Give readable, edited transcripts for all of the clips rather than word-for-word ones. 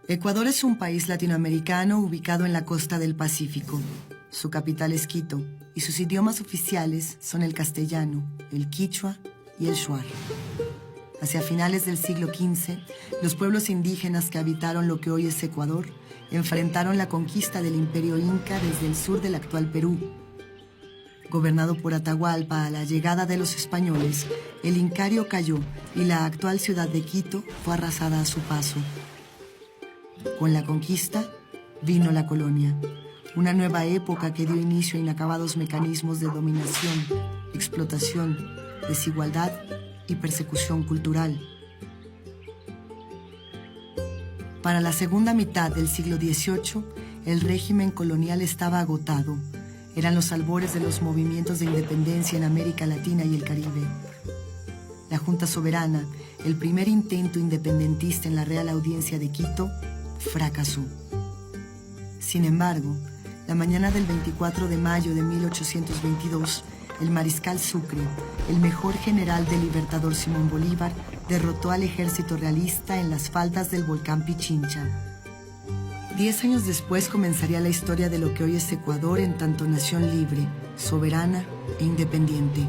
Ecuador es un país latinoamericano ubicado en la costa del Pacífico. Su capital es Quito y sus idiomas oficiales son el castellano, el quichua y el shuar. Hacia finales del siglo XV, los pueblos indígenas que habitaron lo que hoy es Ecuador enfrentaron la conquista del Imperio Inca desde el sur del actual Perú. Gobernado por Atahualpa a la llegada de los españoles, el Incario cayó y la actual ciudad de Quito fue arrasada a su paso. Con la conquista vino la colonia, una nueva época que dio inicio a inacabados mecanismos de dominación, explotación, desigualdad y persecución cultural. Para la segunda mitad del siglo XVIII, el régimen colonial estaba agotado. Eran los albores de los movimientos de independencia en América Latina y el Caribe. La Junta Soberana, el primer intento independentista en la Real Audiencia de Quito, fracasó. Sin embargo, la mañana del 24 de mayo de 1822, el mariscal Sucre, el mejor general del libertador Simón Bolívar, derrotó al ejército realista en las faldas del volcán Pichincha. 10 años después comenzaría la historia de lo que hoy es Ecuador en tanto nación libre, soberana e independiente.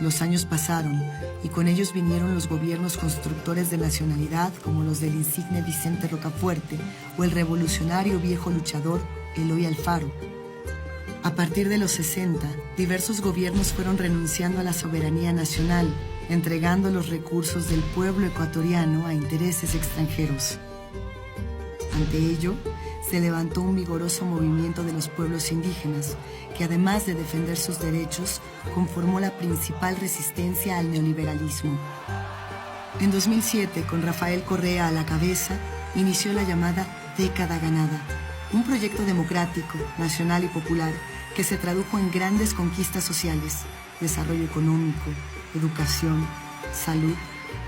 Los años pasaron y con ellos vinieron los gobiernos constructores de nacionalidad como los del insigne Vicente Rocafuerte o el revolucionario viejo luchador Eloy Alfaro. A partir de los 60, diversos gobiernos fueron renunciando a la soberanía nacional, entregando los recursos del pueblo ecuatoriano a intereses extranjeros. Ante ello, se levantó un vigoroso movimiento de los pueblos indígenas, que además de defender sus derechos, conformó la principal resistencia al neoliberalismo. En 2007, con Rafael Correa a la cabeza, inició la llamada Década Ganada, un proyecto democrático, nacional y popular que se tradujo en grandes conquistas sociales, desarrollo económico, educación, salud,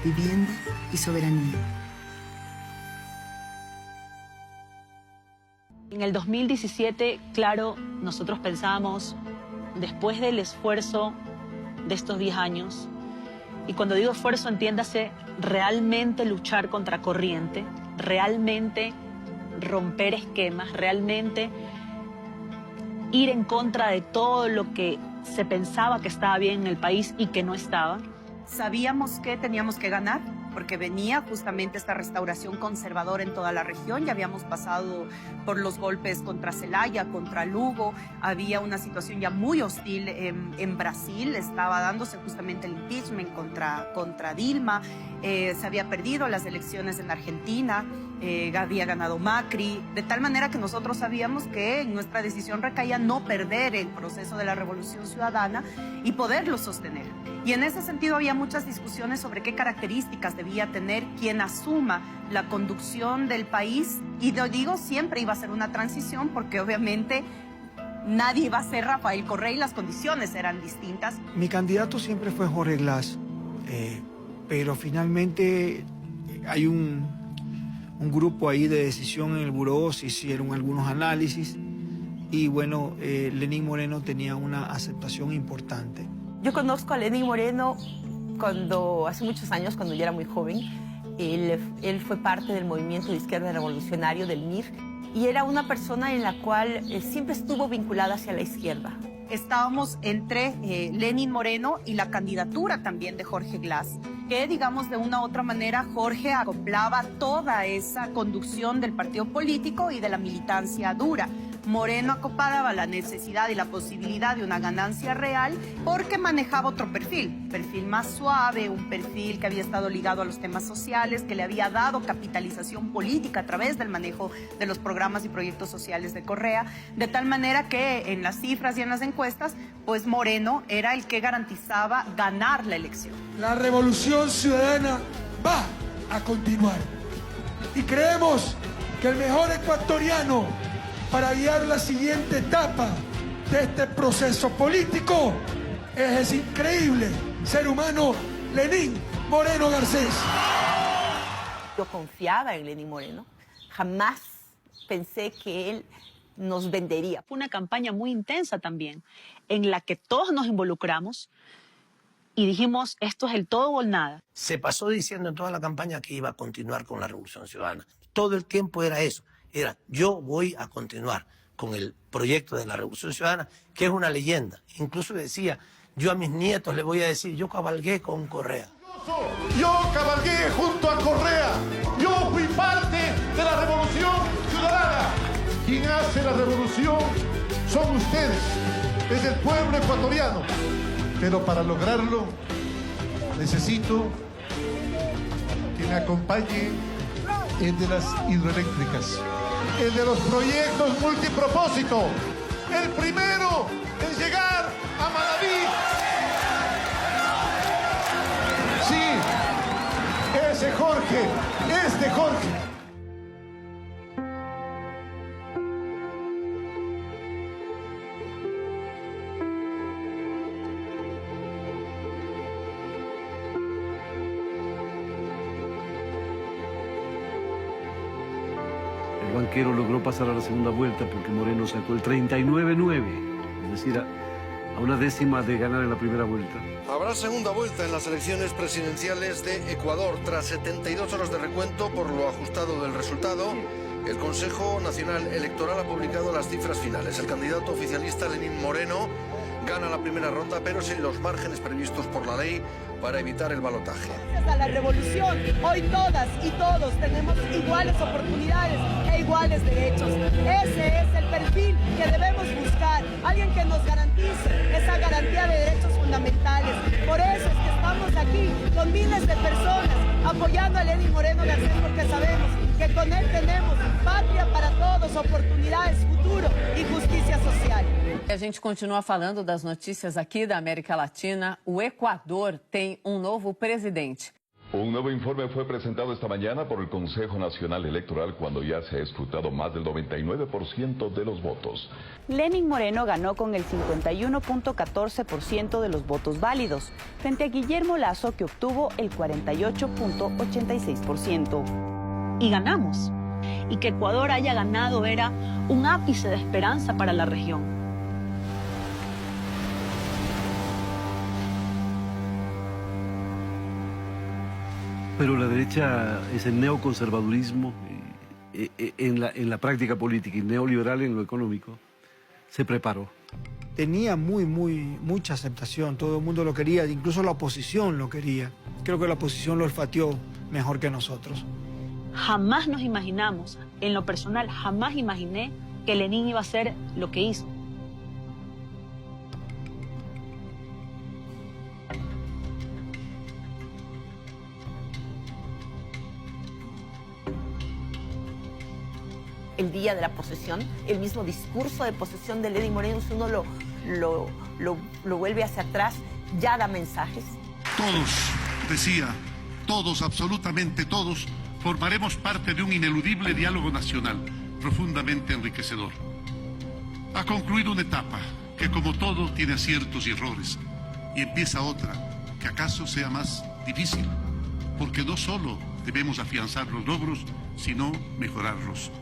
vivienda y soberanía. En el 2017, claro, nosotros pensábamos, después del esfuerzo de estos 10 años, y cuando digo esfuerzo, entiéndase realmente luchar contra corriente, realmente romper esquemas, realmente ir en contra de todo lo que se pensaba que estaba bien en el país y que no estaba. Sabíamos que teníamos que ganar, porque venía justamente esta restauración conservadora en toda la región. Ya habíamos pasado por los golpes contra Zelaya, contra Lugo. Había una situación ya muy hostil en Brasil. Estaba dándose justamente el impeachment contra Dilma. Se había perdido las elecciones en Argentina. Había ganado Macri. De tal manera que nosotros sabíamos que nuestra decisión recaía no perder el proceso de la Revolución Ciudadana y poderlo sostener. Y en ese sentido había muchas discusiones sobre qué características debía tener quien asuma la conducción del país. Y lo digo, siempre iba a ser una transición porque obviamente nadie iba a ser Rafael Correa y las condiciones eran distintas. Mi candidato siempre fue Jorge Glass, pero finalmente hay un grupo ahí de decisión en el buró, se hicieron algunos análisis y bueno, Lenín Moreno tenía una aceptación importante. Yo conozco a Lenín Moreno hace muchos años, cuando yo era muy joven. Él fue parte del movimiento de izquierda revolucionario del MIR y era una persona en la cual siempre estuvo vinculada hacia la izquierda. Estábamos entre Lenín Moreno y la candidatura también de Jorge Glass, que digamos de una u otra manera Jorge acoplaba toda esa conducción del partido político y de la militancia dura. Moreno acoplaba la necesidad y la posibilidad de una ganancia real porque manejaba otro perfil más suave, un perfil que había estado ligado a los temas sociales, que le había dado capitalización política a través del manejo de los programas y proyectos sociales de Correa, de tal manera que en las cifras y en las encuestas, pues Moreno era el que garantizaba ganar la elección. La revolución ciudadana va a continuar y creemos que el mejor ecuatoriano para guiar la siguiente etapa de este proceso político es ese increíble ser humano Lenín Moreno Garcés. Yo confiaba en Lenín Moreno, jamás pensé que él nos vendería. Fue una campaña muy intensa también, en la que todos nos involucramos y dijimos, esto es el todo o el nada. Se pasó diciendo en toda la campaña que iba a continuar con la Revolución Ciudadana. todo el tiempo era eso. Era, yo voy a continuar con el proyecto de la Revolución Ciudadana, que es una leyenda. Incluso decía, yo a mis nietos les voy a decir, yo cabalgué con Correa. Yo cabalgué junto a Correa. Yo fui parte de la Revolución Ciudadana. Quien hace la revolución son ustedes, es el pueblo ecuatoriano. Pero para lograrlo, necesito que me acompañe el de las hidroeléctricas, el de los proyectos multipropósito, el primero en llegar a Manaví. Sí, ese Jorge, este Jorge. El banquero logró pasar a la segunda vuelta porque Moreno sacó el 39-9, es decir, a una décima de ganar en la primera vuelta. Habrá segunda vuelta en las elecciones presidenciales de Ecuador. Tras 72 horas de recuento por lo ajustado del resultado, el Consejo Nacional Electoral ha publicado las cifras finales. El candidato oficialista Lenín Moreno gana la primera ronda, pero sin los márgenes previstos por la ley para evitar el balotaje. Gracias a la revolución, hoy todas y todos tenemos iguales oportunidades e iguales derechos. Ese es el perfil que debemos buscar, alguien que nos garantice esa garantía de derechos fundamentales. Por eso es que estamos aquí con miles de personas apoyando a Lenín Moreno Garcés, porque sabemos que con él tenemos pátria para todos, oportunidades, futuro y justicia social. A gente continua falando das notícias aqui da América Latina. O Equador tem novo presidente. Un nuevo informe fue presentado esta mañana por el Consejo Nacional Electoral cuando ya se ha escrutado más del 99% de los votos. Lenín Moreno ganó con el 51.14% de los votos válidos, frente a Guillermo Lasso, que obtuvo el 48.86%. Y ganamos. Y que Ecuador haya ganado era un ápice de esperanza para la región. Pero la derecha, ese neoconservadurismo en la práctica política y neoliberal en lo económico, se preparó. Tenía mucha aceptación, todo el mundo lo quería, incluso la oposición lo quería. Creo que la oposición lo olfateó mejor que nosotros. Jamás nos imaginamos, en lo personal, jamás imaginé que Lenín iba a hacer lo que hizo. El día de la posesión, el mismo discurso de posesión de Lenín Moreno, si uno lo vuelve hacia atrás, ya da mensajes. Todos, decía, todos, absolutamente todos, formaremos parte de un ineludible diálogo nacional, profundamente enriquecedor. Ha concluido una etapa que, como todo, tiene aciertos y errores, y empieza otra, que acaso sea más difícil, porque no solo debemos afianzar los logros, sino mejorarlos.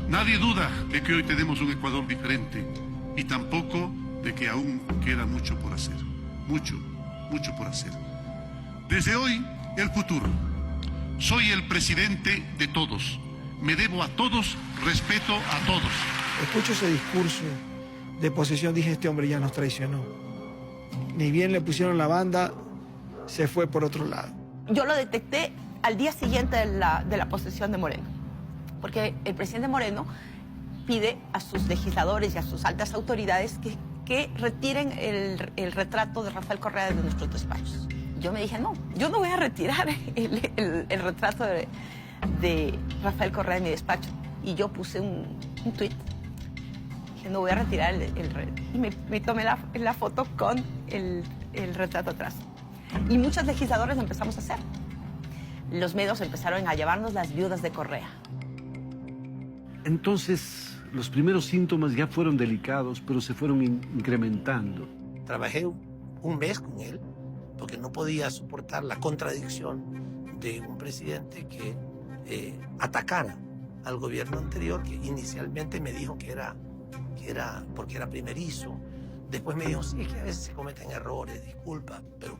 Nadie duda de que hoy tenemos un Ecuador diferente y tampoco de que aún queda mucho por hacer. Mucho por hacer. Desde hoy, el futuro. Soy el presidente de todos. Me debo a todos, respeto a todos. Escucho ese discurso de posesión, dije, este hombre ya nos traicionó. Ni bien le pusieron la banda, se fue por otro lado. Yo lo detecté al día siguiente de la posesión de Moreno. Porque el presidente Moreno pide a sus legisladores y a sus altas autoridades que retiren el retrato de Rafael Correa de nuestros despachos. Yo me dije, no, yo no voy a retirar el retrato de Rafael Correa de mi despacho. Y yo puse un tuit, dije, no voy a retirar y me tomé la foto con el retrato atrás. Y muchos legisladores lo empezamos a hacer. Los medios empezaron a llevarnos las viudas de Correa. Entonces, los primeros síntomas ya fueron delicados, pero se fueron incrementando. Trabajé un mes con él porque no podía soportar la contradicción de un presidente que atacara al gobierno anterior, que inicialmente me dijo que era porque era primerizo. Después me dijo, sí, es que a veces se cometen errores, disculpa, pero